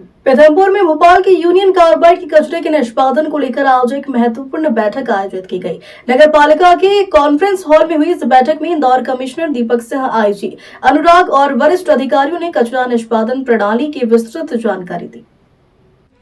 पीथमपुर में भोपाल की union carbide के कचरे के निष्पादन को लेकर आज एक महत्वपूर्ण बैठक आयोजित की गई। नगर पालिका के कॉन्फ्रेंस हॉल में हुई इस बैठक में इंदौर कमिश्नर दीपक सिंह, आईजी अनुराग और वरिष्ठ अधिकारियों ने कचरा निष्पादन प्रणाली की विस्तृत जानकारी दी।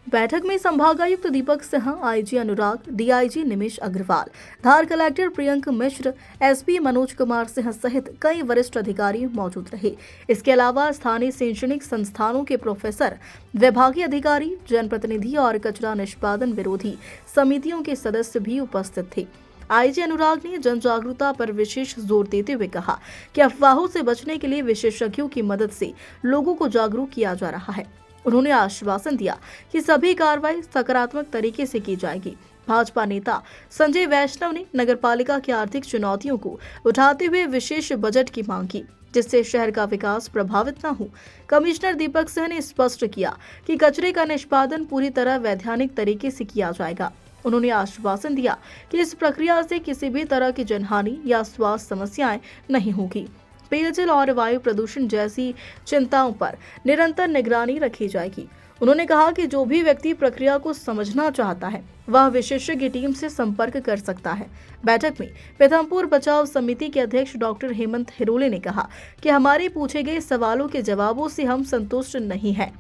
बैठक में संभागायुक्त दीपक सिंह, आईजी अनुराग, डीआईजी निमिष अग्रवाल, धार कलेक्टर प्रियंक मिश्र, एसपी मनोज कुमार सिंह सहित कई वरिष्ठ अधिकारी मौजूद रहे। इसके अलावा स्थानीय शैक्षणिक संस्थानों के प्रोफेसर, विभागीय अधिकारी, जनप्रतिनिधि और कचरा निष्पादन विरोधी समितियों के सदस्य भी उपस्थित थे। आईजी अनुराग ने जन जागरूकता पर विशेष जोर देते हुए कहा कि अफवाहों से बचने के लिए विशेषज्ञों की मदद से लोगों को जागरूक किया जा रहा है। उन्होंने आश्वासन दिया कि सभी कार्रवाई सकारात्मक तरीके से की जाएगी। भाजपा नेता संजय वैष्णव ने नगरपालिका की आर्थिक चुनौतियों को उठाते हुए विशेष बजट की मांग की, जिससे शहर का विकास प्रभावित न हो। कमिश्नर दीपक सिंह ने स्पष्ट किया कि कचरे का निष्पादन पूरी तरह वैधानिक तरीके से किया जाएगा। उन्होंने आश्वासन दिया कि इस प्रक्रिया से किसी भी तरह की जनहानि या स्वास्थ्य समस्याएं नहीं होगी। पेयजल और वायु प्रदूषण जैसी चिंताओं पर निरंतर निगरानी रखी जाएगी। उन्होंने कहा कि जो भी व्यक्ति प्रक्रिया को समझना चाहता है वह विशेषज्ञ टीम से संपर्क कर सकता है। बैठक में पीथमपुर बचाव समिति के अध्यक्ष डॉक्टर हेमंत हिरोले ने कहा कि हमारे पूछे गए सवालों के जवाबों से हम संतुष्ट नहीं हैं।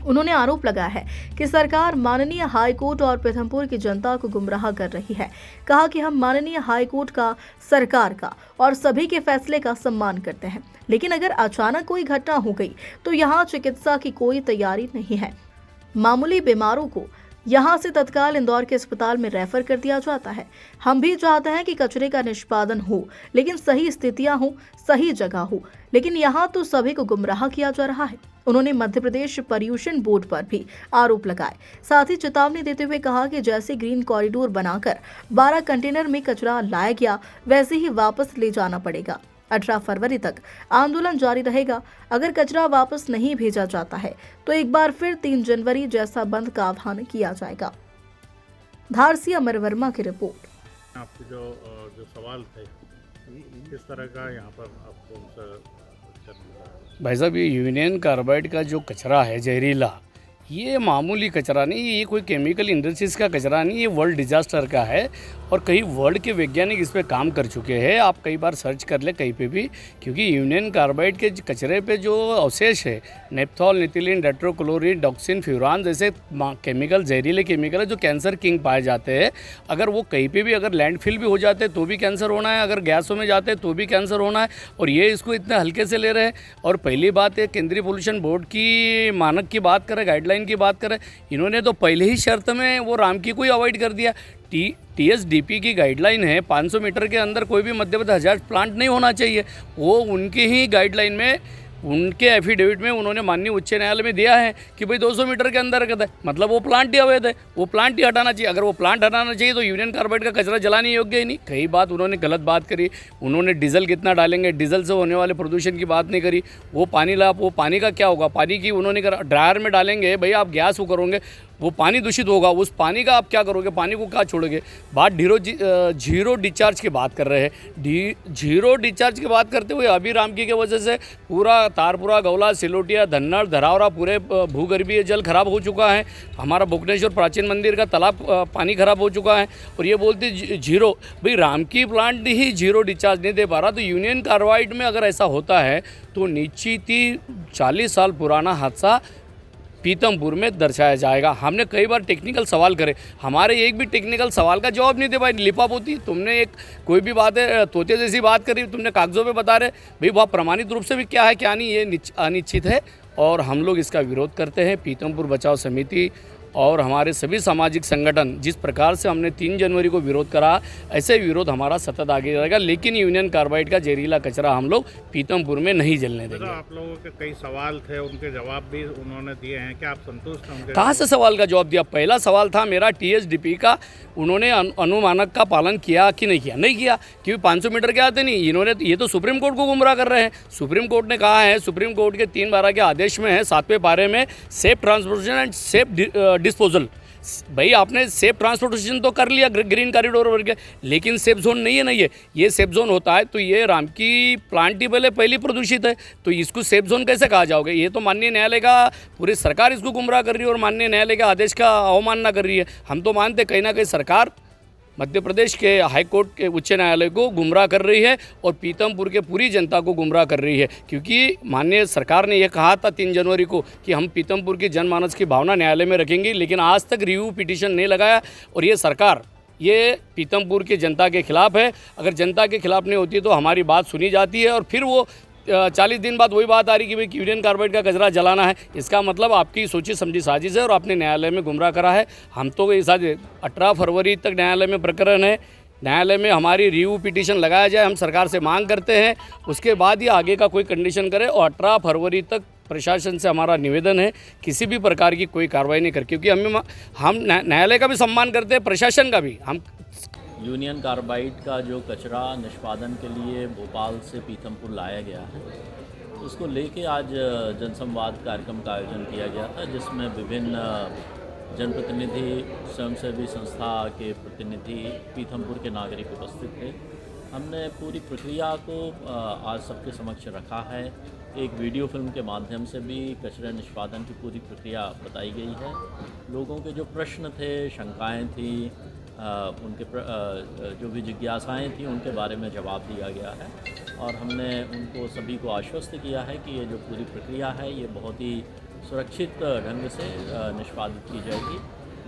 उन्होंने आरोप लगाया है कि सरकार माननीय हाई कोर्ट और पीथमपुर की जनता को गुमराह कर रही है। कहा कि हम माननीय हाई कोर्ट का, सरकार का और सभी के फैसले का सम्मान करते हैं, लेकिन अगर अचानक कोई घटना हो गई तो यहाँ चिकित्सा की कोई तैयारी नहीं है। मामूली बीमारों को यहाँ से तत्काल इंदौर के अस्पताल में रेफर कर दिया जाता है। हम भी चाहते हैं कि कचरे का निष्पादन हो, लेकिन सही स्थितियां हो, सही जगह हो, लेकिन यहाँ तो सभी को गुमराह किया जा रहा है। उन्होंने मध्य प्रदेश पर्यूषण बोर्ड पर भी आरोप लगाए। साथ ही चेतावनी देते हुए कहा कि जैसे ग्रीन कॉरिडोर बनाकर 12 कंटेनर में कचरा लाया गया, वैसे ही वापस ले जाना पड़ेगा। 18 फरवरी तक आंदोलन जारी रहेगा। अगर कचरा वापस नहीं भेजा जाता है तो एक बार फिर 3 जनवरी जैसा बंद का आह्वान किया जाएगा। धार से अमर वर्मा की रिपोर्ट। आपके जो सवाल थे किस तरह का यहाँ पर आपको भाई साहब, ये यूनियन कार्बाइड का जो कचरा है जहरीला, ये मामूली कचरा नहीं, ये कोई केमिकल इंडस्ट्रीज़ का कचरा नहीं, ये वर्ल्ड डिजास्टर का है। और कई वर्ल्ड के वैज्ञानिक इस पे काम कर चुके हैं। आप कई बार सर्च कर ले कहीं पे भी, क्योंकि यूनियन कार्बाइड के कचरे पे जो अवशेष है, नेप्थॉल, निथिलीन, टेट्राक्लोरीन, डॉक्सिन, फ्यूरान जैसे केमिकल, जहरीले केमिकल है जो कैंसर किंग पाए जाते हैं। अगर वो कहीं पे भी अगर लैंडफिल भी हो जाते हैं तो भी कैंसर होना है, अगर गैसों में जाते हैं तो भी कैंसर होना है। और ये इसको इतने हल्के से ले रहे हैं। और पहली बात है, केंद्रीय पोल्यूशन बोर्ड की मानक की बात करें, गाइडलाइन की बात करें, इन्होंने तो पहले ही शर्त में वो रामकी को ही अवॉइड कर दिया। TSDP की गाइडलाइन है 500 मीटर के अंदर कोई भी मध्यवर्ती हजार्ड प्लांट नहीं होना चाहिए। वो उनके ही गाइडलाइन में, उनके एफिडेविट में उन्होंने माननीय उच्च न्यायालय में दिया है कि भाई 200 मीटर के अंदर है, मतलब वो प्लांट ही अवैध है, वो प्लांट ही हटाना चाहिए। अगर वो प्लांट हटाना चाहिए तो यूनियन कार्बाइड का कचरा जलाने योग्य ही नहीं। कई बात उन्होंने गलत बात करी। उन्होंने डीजल कितना डालेंगे, डीजल से होने वाले प्रदूषण की बात नहीं करी। वो पानी ला, वो पानी का क्या होगा, पानी की उन्होंने ड्रायर में डालेंगे, भाई आप गैस वो करोगे, वो पानी दूषित होगा, उस पानी का आप क्या करोगे, पानी को क्या छोड़ोगे। बात जीरो डिस्चार्ज की बात कर रहे हैं। जीरो डिस्चार्ज की बात करते हुए अभी रामकी की वजह से पूरा तारपुरा, गौला, सिलोटिया, धन्नड़, धरावरा पूरे भूगर्भीय जल खराब हो चुका है। हमारा भुवनेश्वर प्राचीन मंदिर का तालाब पानी खराब हो चुका है। और ये बोलते जीरो, भाई रामकी प्लांट ही जीरो डिस्चार्ज नहीं दे पा रहा। तो यूनियन कार्बाइड में अगर ऐसा होता है तो निश्चित ही 40 साल पुराना हादसा पीथमपुर में दर्शाया जाएगा। हमने कई बार टेक्निकल सवाल करे, हमारे एक भी टेक्निकल सवाल का जवाब नहीं दे पाए। लिपापोती, तुमने एक कोई भी बात है तोते जैसी बात करी, तुमने कागजों पे बता रहे, भाई वह प्रमाणित रूप से भी क्या है क्या नहीं, ये अनिश्चित है। और हम लोग इसका विरोध करते हैं। पीथमपुर बचाव समिति और हमारे सभी सामाजिक संगठन जिस प्रकार से हमने 3 जनवरी को विरोध करा, ऐसे विरोध हमारा सतत आगे रहेगा। लेकिन यूनियन कार्बाइड का जहरीला कचरा हम लोग पीथमपुर में नहीं जलने देंगे। आप लोगों के कई सवाल थे, उनके जवाब भी उन्होंने दिए हैं, क्या आप संतुष्ट हैं? कहाँ से सवाल का जवाब दिया? पहला सवाल था मेरा TSDP का, उन्होंने अनुमानक का पालन किया कि नहीं किया? नहीं किया, क्योंकि 500 मीटर के आते नहीं। इन्होंने ये तो सुप्रीम कोर्ट को गुमराह कर रहे हैं। सुप्रीम कोर्ट ने कहा है, सुप्रीम कोर्ट के 3/12 के आदेश में है, 7वें पारे में, safe transportation and safe disposal, भाई आपने सेफ ट्रांसपोर्टेशन तो कर लिया, ग्रीन कॉरिडोर बन गया, लेकिन सेफ जोन नहीं है ना ये सेफ जोन होता है तो ये राम की प्लांट ही पहले पहली प्रदूषित है, तो इसको सेफ जोन कैसे कहा जाओगे? ये तो माननीय न्यायालय का, पूरी सरकार इसको गुमराह कर रही है और माननीय न्यायालय के आदेश का अवमानना कर रही है। हम तो मानते कहीं ना कहीं सरकार मध्य प्रदेश के हाई कोर्ट के उच्च न्यायालय को गुमराह कर रही है और पीतमपुर के पूरी जनता को गुमराह कर रही है, क्योंकि माननीय सरकार ने यह कहा था 3 जनवरी को कि हम पीतमपुर की जनमानस की भावना न्यायालय में रखेंगे, लेकिन आज तक रिव्यू पिटीशन नहीं लगाया। और ये सरकार ये पीतमपुर की जनता के खिलाफ है। अगर जनता के खिलाफ नहीं होती तो हमारी बात सुनी जाती है और फिर वो 40 दिन बाद वही बात आ रही कि भाई यूनियन कार्बाइड का कचरा जलाना है। इसका मतलब आपकी सोची समझी साजिश है और आपने न्यायालय में गुमराह करा है। हम तो इस 18 फरवरी तक न्यायालय में प्रकरण है, न्यायालय में हमारी रिव्यू पिटीशन लगाया जाए, हम सरकार से मांग करते हैं, उसके बाद ही आगे का कोई कंडीशन करे। और 18 फरवरी तक प्रशासन से हमारा निवेदन है किसी भी प्रकार की कोई कार्रवाई नहीं कर, क्योंकि हम न्यायालय का भी सम्मान करते हैं, प्रशासन का भी। हम यूनियन कार्बाइड का जो कचरा निष्पादन के लिए भोपाल से पीथमपुर लाया गया है, उसको लेके आज जनसंवाद कार्यक्रम का आयोजन किया गया था, जिसमें विभिन्न जनप्रतिनिधि, स्वयंसेवी संस्था के प्रतिनिधि, पीथमपुर के नागरिक उपस्थित थे। हमने पूरी प्रक्रिया को आज सबके समक्ष रखा है। एक वीडियो फिल्म के माध्यम से भी कचरा निष्पादन की पूरी प्रक्रिया बताई गई है। लोगों के जो प्रश्न थे, शंकाएं थी, उनके जो भी जिज्ञासाएं थी, उनके बारे में जवाब दिया गया है और हमने उनको सभी को आश्वस्त किया है कि ये जो पूरी प्रक्रिया है ये बहुत ही सुरक्षित ढंग से निष्पादित की जाएगी।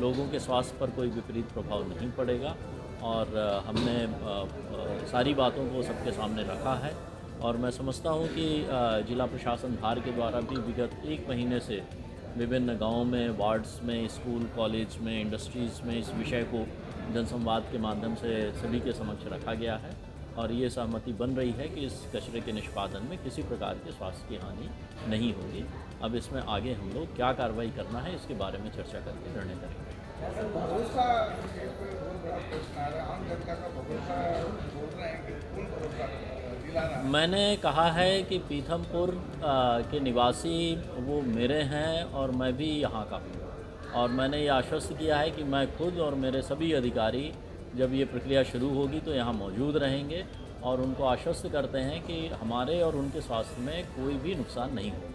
लोगों के स्वास्थ्य पर कोई विपरीत प्रभाव नहीं पड़ेगा और हमने सारी बातों को सबके सामने रखा है। और मैं समझता हूँ कि जिला प्रशासन धार के द्वारा भी विगत 1 महीने से विभिन्न गाँवों में, वार्ड्स में, स्कूल, कॉलेज में, इंडस्ट्रीज़ में इस विषय को जनसंवाद के माध्यम से सभी के समक्ष रखा गया है और ये सहमति बन रही है कि इस कचरे के निष्पादन में किसी प्रकार के स्वास्थ्य की हानि नहीं होगी। अब इसमें आगे हम लोग क्या कार्रवाई करना है इसके बारे में चर्चा करके निर्णय करेंगे। मैंने कहा है कि पीथमपुर के निवासी वो मेरे हैं और मैं भी यहाँ का हूँ और मैंने ये आश्वस्त किया है कि मैं खुद और मेरे सभी अधिकारी जब ये प्रक्रिया शुरू होगी तो यहाँ मौजूद रहेंगे और उनको आश्वस्त करते हैं कि हमारे और उनके स्वास्थ्य में कोई भी नुकसान नहीं होगा।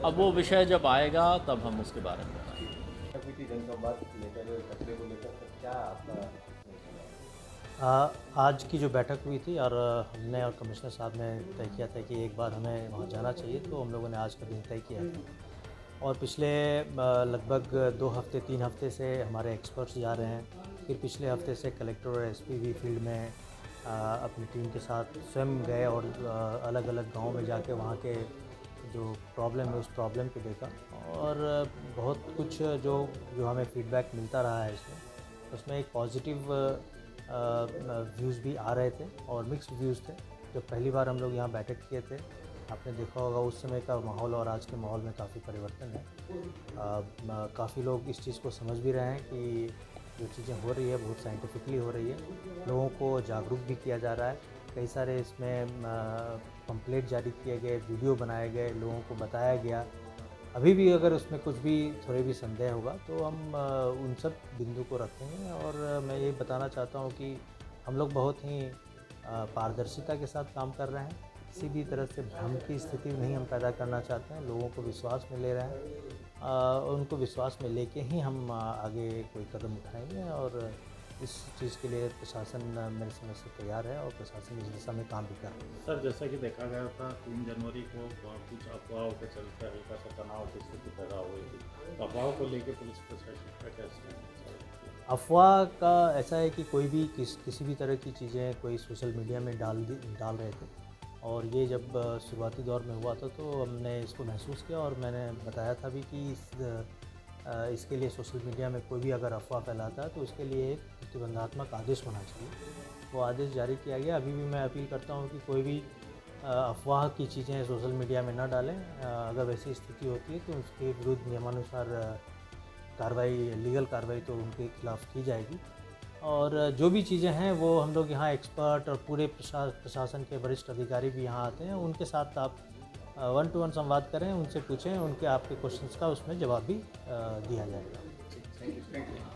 अब वो विषय जब आएगा तब हम उसके बारे में बताएंगे। आज की जो बैठक हुई थी और हमने और कमिश्नर साहब ने तय किया था कि एक बार हमें वहाँ जाना चाहिए, तो हम लोगों ने आज का दिन तय किया था और पिछले लगभग 2 हफ्ते 3 हफ्ते से हमारे एक्सपर्ट्स जा रहे हैं। फिर पिछले हफ्ते से कलेक्टर और एसपी भी फील्ड में अपनी टीम के साथ स्वयं गए और अलग अलग गांव में जाके वहाँ के जो प्रॉब्लम है उस प्रॉब्लम को देखा और बहुत कुछ जो हमें फीडबैक मिलता रहा है उसमें एक पॉजिटिव व्यूज़ भी आ रहे थे और मिक्स्ड व्यूज़ थे। जब पहली बार हम लोग यहाँ बैठक किए थे, आपने देखा होगा उस समय का माहौल और आज के माहौल में काफ़ी परिवर्तन है। काफ़ी लोग इस चीज़ को समझ भी रहे हैं कि जो चीज़ें हो रही है बहुत साइंटिफिकली हो रही है, लोगों को जागरूक भी किया जा रहा है। कई सारे इसमें पम्पलेट जारी किए गए, वीडियो बनाए गए, लोगों को बताया गया। अभी भी अगर उसमें कुछ भी थोड़े भी संदेह होगा तो हम उन सब बिंदु को रखेंगे और मैं ये बताना चाहता हूँ कि हम लोग बहुत ही पारदर्शिता के साथ काम कर रहे हैं। किसी भी तरह से भ्रम की स्थिति नहीं हम पैदा करना चाहते हैं। लोगों को विश्वास में ले रहे हैं, उनको विश्वास में लेके ही हम आगे कोई कदम उठाएंगे और इस चीज़ के लिए प्रशासन मेरे समझ से तैयार है और प्रशासन इस दिशा में काम भी कर रहा है। सर, जैसा कि देखा गया था 3 जनवरी को कुछ अफवाहों के चलते हल्का सा तनाव की स्थिति पैदा हुई थी, तो अफवाहों को लेकर पुलिस प्रशासन का क्या स्टैंड है? अफवाह का ऐसा है कि कोई भी किसी भी तरह की चीज़ें कोई सोशल मीडिया में डाल रहे थे और ये जब शुरुआती दौर में हुआ था तो हमने इसको महसूस किया और मैंने बताया था भी कि इसके लिए सोशल मीडिया में कोई भी अगर अफवाह फैलाता है तो उसके लिए एक प्रतिबंधात्मक आदेश होना चाहिए। वो आदेश जारी किया गया। अभी भी मैं अपील करता हूँ कि कोई भी अफवाह की चीज़ें सोशल मीडिया में ना डालें। अगर वैसी स्थिति होती है तो उसके विरुद्ध नियमानुसार कार्रवाई, लीगल कार्रवाई तो उनके खिलाफ़ की जाएगी। और जो भी चीज़ें हैं वो हम लोग यहाँ एक्सपर्ट और पूरे प्रशासन के वरिष्ठ अधिकारी भी यहाँ आते हैं, उनके साथ आप वन टू वन संवाद करें, उनसे पूछें, उनके आपके क्वेश्चंस का उसमें जवाब भी दिया जाएगा।